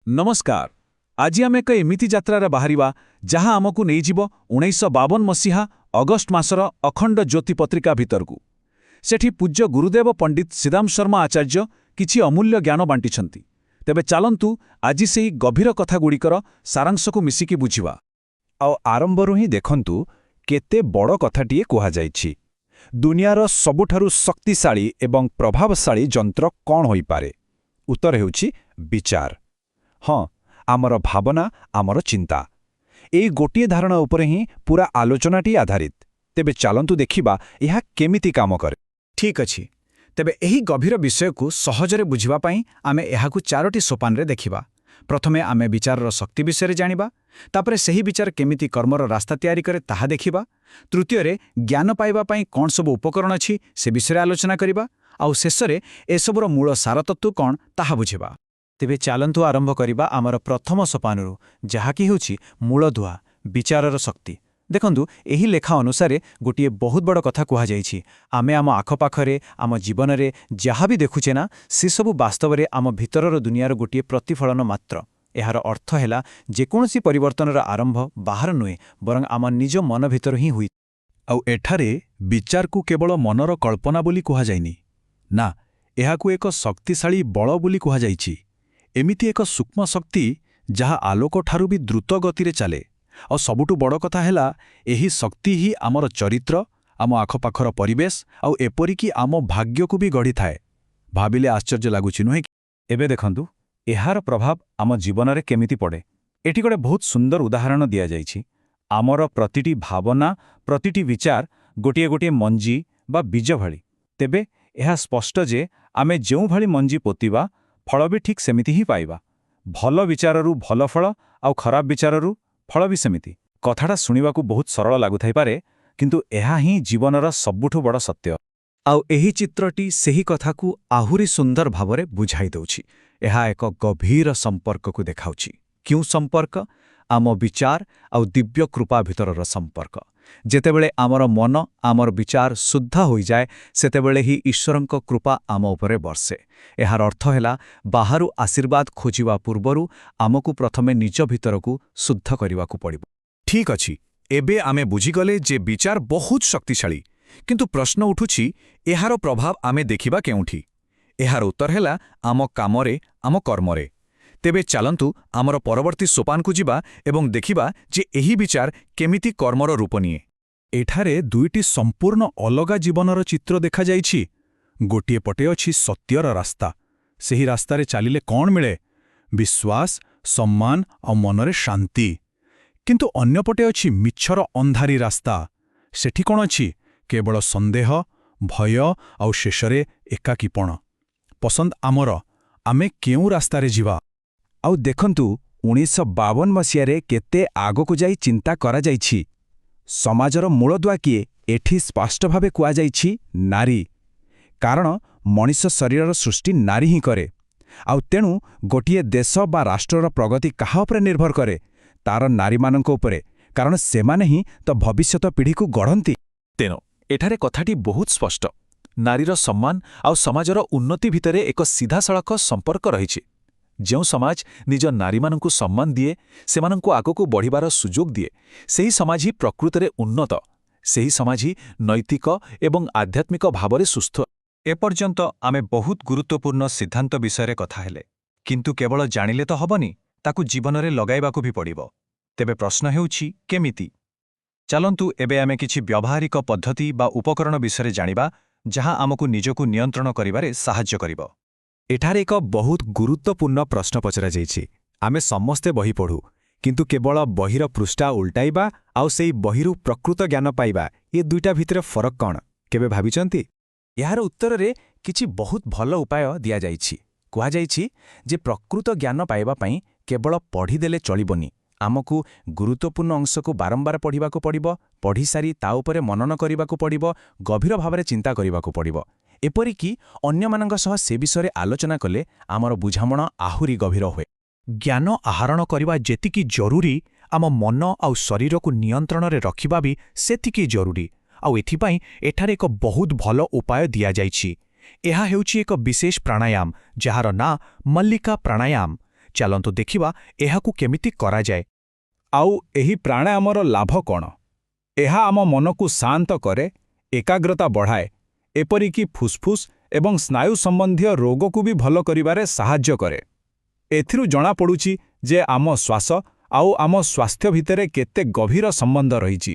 नमस्कार। आज आम एक एमिति यात्रा बाहरिबा जहाँ आमको नहींजिब 1952 मसीहा अगस्ट मासर अखंड ज्योति पत्रिका भितरकू। सेठी पूज्य गुरुदेव पंडित श्रीराम शर्मा आचार्य किछि अमूल्य ज्ञान बांटिछंती। तेबे चालंतु आज सेही गभीर कथागुड़िकर सारांशकू मिसिकी बुझिबा। आउ आरंभरू ही देखंतु केते बड़ कथाटिए कुहा जाइछि। दुनियार सबुठारु शक्तिशाली एवं प्रभावशाली जंत्र कौन होई पारे? उत्तर हेउछि विचार। हाँ, आमर भावना, आमर चिंता। एई गोटिए धारणा उपरे ही पूरा आलोचनाटी आधारित। तेबे चालंतु देखिबा एहा केमिति काम करे। ठीक अछि। तेबे एही गभीर विषय को सहजरे बुझिबा पई आमे एहाकु चारोटी सोपान रे देखिबा। प्रथमे आमे विचारर शक्ति विषय जानिबा, तापरे सही विचार केमिति कर्मर रास्ता तैयारी करे ताहा देखिबा। तृतीय रे ज्ञान पाइबा पई कोन सब उपकरण अछि से विषय आलोचना करिबा। आउ शेषरे एसबुर मूल सार तत्व कोन ताहा बुझिबा। तेबे चालंतु आरंभ करिबा आमर प्रथम सोपानरु, जहाकी हेउछि मूलधुआ विचारर शक्ति। देखंतु एही लेखा अनुसारे गोटिए बहुत बड़ कथा कुहा जाइछि। आमे आम आखपाखरे आम जीवनरे जहाँ भी देखुचे ना, से सबु वास्तवरे आम भितरर दुनियार गोटिए प्रतिफलन मात्र। एहार अर्थ हैला जेकोनसी परिवर्तनर आरंभ बाहर नुहे, बरং आम निज मन भितर ही हुई। आउ एठारे विचारकू केवल मनर कल्पना बोली कुहा जाइनी ना, एहाकू एक शक्तिशाली बळ बोली कुहा जाइछि। एमिति एक सूक्ष्म शक्ति जहा आलोक ठारू भी द्रुत गतिरे चाले। और सबुठु बड़ कथा हैला एही शक्ति ही आमर चरित्र, आम आखपाखर परिवेश आउ एपरिकी आम भाग्यकू भी गढ़ी थाए। भाबिले आश्चर्य लागुछि नुहे कि? एबे देखंतु एहार प्रभाव आम जीवनरे केमिति पड़े। एठी गोटे बहुत सुंदर उदाहरण दिया जाइछि। आमर प्रतिटी भावना, प्रतिटी विचार गोटिए गोटिए मंजी बा बीज भली। तेबे एहा स्पष्ट जे आमे जेउ भली मंजी पोतिबा, फल भी ठीक सेमिति ही पाइबा। भल विचाररू भल फल, आउ खराब विचाररू फल भी सेमिति। कथाटा शुणिबाकू बहुत सरल लागुथाई पारे, किंतु एहा ही जीवनर सबुठु बड़ सत्य। आउ एही चित्रटी सेही कथाकू आहुरी सुंदर भावरे बुझाई दउछि। एहा एक गभीर संपर्ककू देखाउछि। क्यों संपर्क? आम विचार आउ दिव्य कृपा भितरर संपर्क। जेतेबेले आमर मन आमर विचार शुद्ध होई जाए, सेतेबेले ही ईश्वरंक कृपा आम उपरे बर्षे। एहार अर्थ हैला बाहारु आशीर्वाद खोजिवा पूर्वरु आमकू प्रथमे निज भितरकू शुद्ध करिवाकू पड़िबो। ठीक अछि, एबे आमे बुझिगले जे विचार बहुत शक्तिशाली, किंतु प्रश्न उठुछि एहार प्रभाव आमे देखिबा केउठी? एहार उत्तर हैला आम कामरे, आम कर्मरे। तेबे चालंतु आमर परवर्ती सोपान को जिबा एवं देखिबा जे एही विचार केमिति कर्मर रूप निए। एठारे दुईटी संपूर्ण अलगा जीवनर चित्र देखा जाइछि। गोटिए पटे अछि सत्यर रास्ता। सेही रास्तारे चालिले कौन मिले? विश्वास, सम्मान और मनरे शांति। किंतु अन्य पटे अछि मिच्छर अंधारी रास्ता। सेठी कौन अछि? केवल संदेह, भय और शेषरे एकाकीपण। पसंद आमर, आमे केउ रास्तारे जिवा? आउ देखंतु 1952 मसीहारे केते आगकू जाई चिंता करा जाइछि। समाजर मूलदुआ किए? एठी स्पष्ट भावे कुआ जाइछि नारी। कारण मनुष्य शरीरर सृष्टि नारी ही करे। आउ तेणु गोटिए देश बा राष्ट्रर प्रगति कहा उपरे निर्भर करे? तार नारीमानंक उपरे, कारण सेमाने ही तो भविष्यत पीढ़ी को गढ़ंती। तेणु एठारे कथाटी बहुत स्पष्ट। नारीर सम्मान आउ समाजर उन्नति भितरे एक सीधा सड़क संपर्क रहिछि। जो समाज निज नारीमानंकु सम्मान दिए, सेमानंकु आगकू बढ़िबार सुजोग दिए, सेही समाज ही प्रकृतरे उन्नत, सेही समाज ही नैतिक एवं आध्यात्मिक भावरे सुस्थ। एपर्यंत आमे बहुत गुरुत्वपूर्ण सिद्धांत विषय कथा हेले, किंतु केवल जानिले तो हबनी, ताकू जीवनरे लगाइबाकू भी पड़िबो। तेबे प्रश्न हेउछि केमिति? चलंतु एबे आमे किछि व्यावहारिक पद्धति बा उपकरण विषय जानिबा, जहां आमकू निजकू नियंत्रण करिबारे साहाय्य करिबो। एठारे एक बहुत गुरुत्वपूर्ण प्रश्न पचरा जाइछि। आमे समस्ते बही पढ़ू, किंतु केवल बहीर पृष्ठा उल्टाइबा आउ सेई बहीरु प्रकृत ज्ञान पाइबा, ये दुईटा भितरे फरक कौन केबे भाबिचंती? यार उत्तररे किछि बहुत भल उपाय दिया जाइछि। कुहा जाइछि जे प्रकृत ज्ञान पाइबा पई केवल पढ़ीदेले चलिबोनी। आमकू गुरुत्वपूर्ण अंशको बारंबार पढ़िबाकू पड़िबो, पढ़ी सारी ता उपरे मनन करिबाकू पड़िबो, गभीर भावरे चिंता करिबाकू पड़िबो। एपरिकी अन्यमानंक सह से विषय आलोचना कले आमर बुझामण आहुरी गभीर हुए। ज्ञान आहरण करिबा जेतिकी जरूरी, आम मन आउ शरीर को नियंत्रण रे रखिबा भी सेतिकी जरूरी। आउ एथिपाई एठारे एक बहुत भल उपाय दिया जाइछि। एहा हेउछि एक विशेष प्राणायाम, जहार ना मल्लिका प्राणायाम। ଚାଲନ୍ତୁ ଦେଖିବା ଏହାକୁ କେମିତି କରାଯାଏ। ଆଉ ଏହି ପ୍ରାଣାୟାମର ଲାଭ କ'ଣ? ଏହା ଆମ ମନକୁ ଶାନ୍ତ କରେ, ଏକାଗ୍ରତା ବଢ଼ାଏ, ଏପରିକି ଫୁସ୍ଫୁସ୍ ଏବଂ ସ୍ନାୟୁ ସମ୍ବନ୍ଧୀୟ ରୋଗକୁ ବି ଭଲ କରିବାରେ ସାହାଯ୍ୟ କରେ। ଏଥିରୁ ଜଣାପଡ଼ୁଛି ଯେ ଆମ ଶ୍ୱାସ ଆଉ ଆମ ସ୍ୱାସ୍ଥ୍ୟ ଭିତରେ କେତେ ଗଭୀର ସମ୍ବନ୍ଧ ରହିଛି।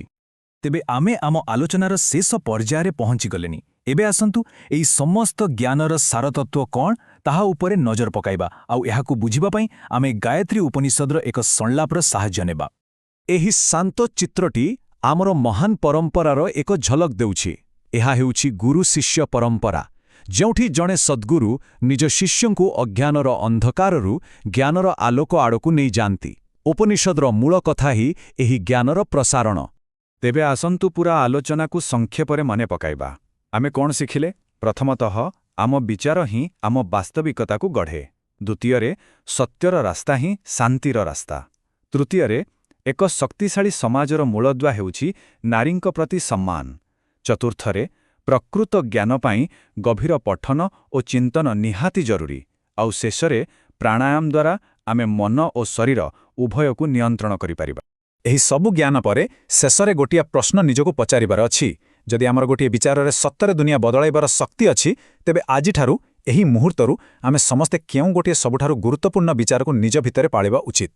ତେବେ ଆମେ ଆମ ଆଲୋଚନାର ଶେଷ ପର୍ଯ୍ୟାୟରେ ପହଞ୍ଚିଗଲେଣି। ଏବେ ଆସନ୍ତୁ ଏହି ସମସ୍ତ ଜ୍ଞାନର ସାରତତ୍ତ୍ୱ କ'ଣ ତାହା ଉପରେ ନଜର ପକାଇବା ଆଉ ଏହାକୁ ବୁଝିବା ପାଇଁ ଆମେ ଗାୟତ୍ରୀ ଉପନିଷଦର ଏକ ସଂଳାପର ସାହାଯ୍ୟ ନେବା। ଏହି ଶାନ୍ତ ଚିତ୍ରଟି ଆମର ମହାନ ପରମ୍ପରାର ଏକ ଝଲକ ଦେଉଛି। ଏହା ହେଉଛି ଗୁରୁ ଶିଷ୍ୟ ପରମ୍ପରା, ଯେଉଁଠି ଜଣେ ସଦ୍ଗୁରୁ ନିଜ ଶିଷ୍ୟଙ୍କୁ ଅଜ୍ଞାନର ଅନ୍ଧକାରରୁ ଜ୍ଞାନର ଆଲୋକ ଆଡ଼କୁ ନେଇଯାଆନ୍ତି। ଉପନିଷଦର ମୂଳ କଥା ହିଁ ଏହି ଜ୍ଞାନର ପ୍ରସାରଣ। ତେବେ ଆସନ୍ତୁ ପୁରା ଆଲୋଚନାକୁ ସଂକ୍ଷେପରେ ମନେ ପକାଇବା। ଆମେ କ'ଣ ଶିଖିଲେ? ପ୍ରଥମତଃ, ଆମ ବିଚାର ହିଁ ଆମ ବାସ୍ତବିକତାକୁ ଗଢ଼େ। ଦ୍ୱିତୀୟରେ, ସତ୍ୟର ରାସ୍ତା ହିଁ ଶାନ୍ତିର ରାସ୍ତା। ତୃତୀୟରେ, ଏକ ଶକ୍ତିଶାଳୀ ସମାଜର ମୂଳଦୁଆ ହେଉଛି ନାରୀଙ୍କ ପ୍ରତି ସମ୍ମାନ। ଚତୁର୍ଥରେ, ପ୍ରକୃତ ଜ୍ଞାନ ପାଇଁ ଗଭୀର ପଠନ ଓ ଚିନ୍ତନ ନିହାତି ଜରୁରୀ। ଆଉ ଶେଷରେ, ପ୍ରାଣାୟାମ ଦ୍ୱାରା ଆମେ ମନ ଓ ଶରୀର ଉଭୟକୁ ନିୟନ୍ତ୍ରଣ କରିପାରିବା। ଏହି ସବୁ ଜ୍ଞାନ ପରେ ଶେଷରେ ଗୋଟିଏ ପ୍ରଶ୍ନ ନିଜକୁ ପଚାରିବାର ଅଛି। ଯଦି ଆମର ଗୋଟିଏ ବିଚାରରେ ସତରେ ଦୁନିଆ ବଦଳାଇବାର ଶକ୍ତି ଅଛି, ତେବେ ଆଜିଠାରୁ ଏହି ମୁହୂର୍ତ୍ତରୁ ଆମେ ସମସ୍ତେ କେଉଁ ଗୋଟିଏ ସବୁଠାରୁ ଗୁରୁତ୍ୱପୂର୍ଣ୍ଣ ବିଚାରକୁ ନିଜ ଭିତରେ ପାଳିବା ଉଚିତ?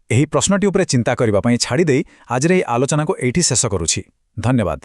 ଏହି ପ୍ରଶ୍ନଟି ଉପରେ ଚିନ୍ତା କରିବା ପାଇଁ ଛାଡ଼ିଦେଇ ଆଜିର ଏହି ଆଲୋଚନାକୁ ଏଇଠି ଶେଷ କରୁଛି। ଧନ୍ୟବାଦ।